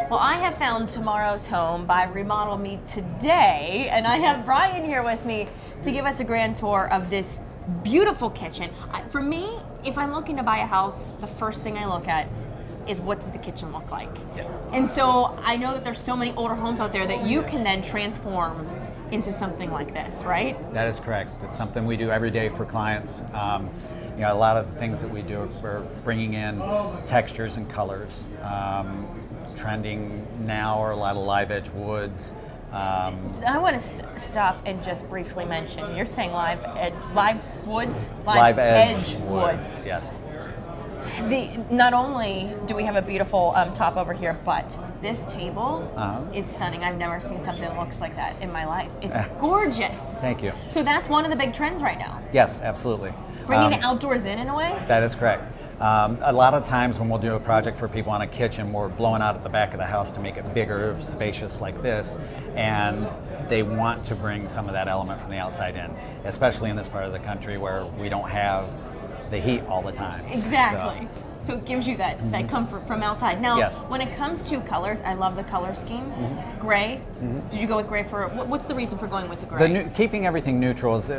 Well, I have found tomorrow's home by Remodel Me today, and I have Brian here with me to give us a grand tour of this beautiful kitchen. For me, if I'm looking to buy a house, the first thing I look at is what does the kitchen look like? Yes. And so I know that there's so many older homes out there that you can then transform into something like this, right? That is correct. It's something we do every day for clients. You know, a lot of the things that we do, we're bringing in textures and colors. Trending now are a lot of live edge woods. I want to stop and just briefly mention, you're saying live woods? Live edge woods. Yes. Not only do we have a beautiful top over here, but this table is stunning. I've never seen something that looks like that in my life. It's gorgeous. Thank you. So that's one of the big trends right now. Yes, absolutely. Bringing the outdoors in a way? That is correct. A lot of times when we'll do a project for people on a kitchen, we're blowing out at the back of the house to make it bigger, spacious like this, and they want to bring some of that element from the outside in, especially in this part of the country where we don't have the heat all the time. Exactly. So it gives you that comfort from outside. Now, yes. When it comes to colors, I love the color scheme. Gray. Did you go with gray for, what's the reason for going with the gray? Keeping everything neutral is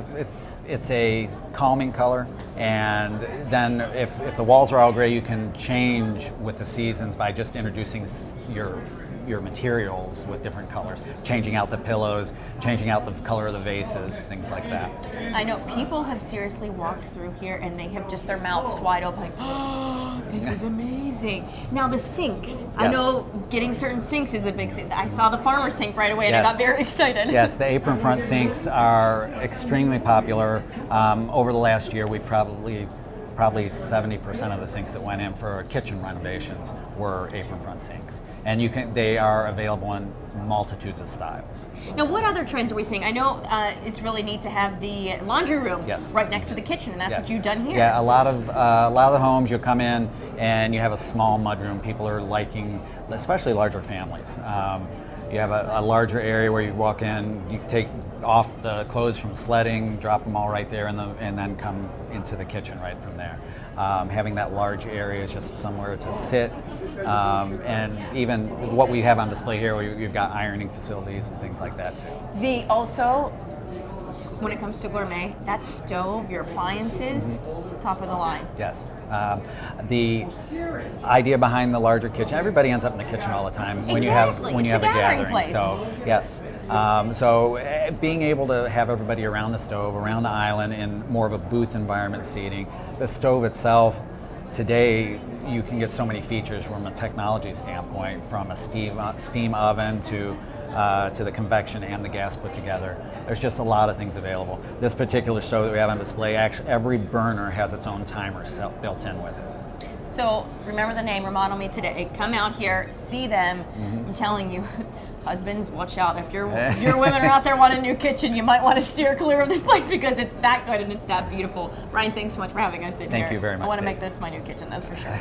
it's a calming color, and then if the walls are all gray, you can change with the seasons by just introducing your materials with different colors, changing out the pillows, changing out the color of the vases, things like that. I know people have seriously walked through here and they have just their mouths wide open like, oh, this is amazing. Now the sinks, yes. I know getting certain sinks is a big thing. I saw the farmer sink right away and yes. I got very excited. Yes, the apron front sinks are extremely popular. Over the last year, we've probably 70% of the sinks that went in for kitchen renovations were apron front sinks, and they are available in multitudes of styles. Now, what other trends are we seeing? I know it's really neat to have the laundry room yes. right next to the kitchen, and that's yes. what you've done here. Yeah, a lot of the homes you'll come in and you have a small mudroom. People are liking, especially larger families. You have a larger area where you walk in, you take off the clothes from sledding, drop them all right there, and then come into the kitchen right from there. Having that large area is just somewhere to sit, and even what we have on display here, you've got ironing facilities and things like that too. Also, when it comes to gourmet, that stove, your appliances, top of the line. Yes. The idea behind the larger kitchen, everybody ends up in the kitchen all the time when exactly. you have a gathering. Place. So yes. So being able to have everybody around the stove, around the island in more of a booth environment seating. The stove itself, today you can get so many features from a technology standpoint, from a steam oven to the convection and the gas put together. There's just a lot of things available. This particular stove that we have on display, actually every burner has its own timer built in with it. So remember the name, Remodel Me today. Come out here, see them. I'm telling you, husbands, watch out. If your women are out there wanting a new kitchen, you might want to steer clear of this place because it's that good and it's that beautiful. Brian, thanks so much for having us in here. Thank you very much. I want to make this my new kitchen, that's for sure.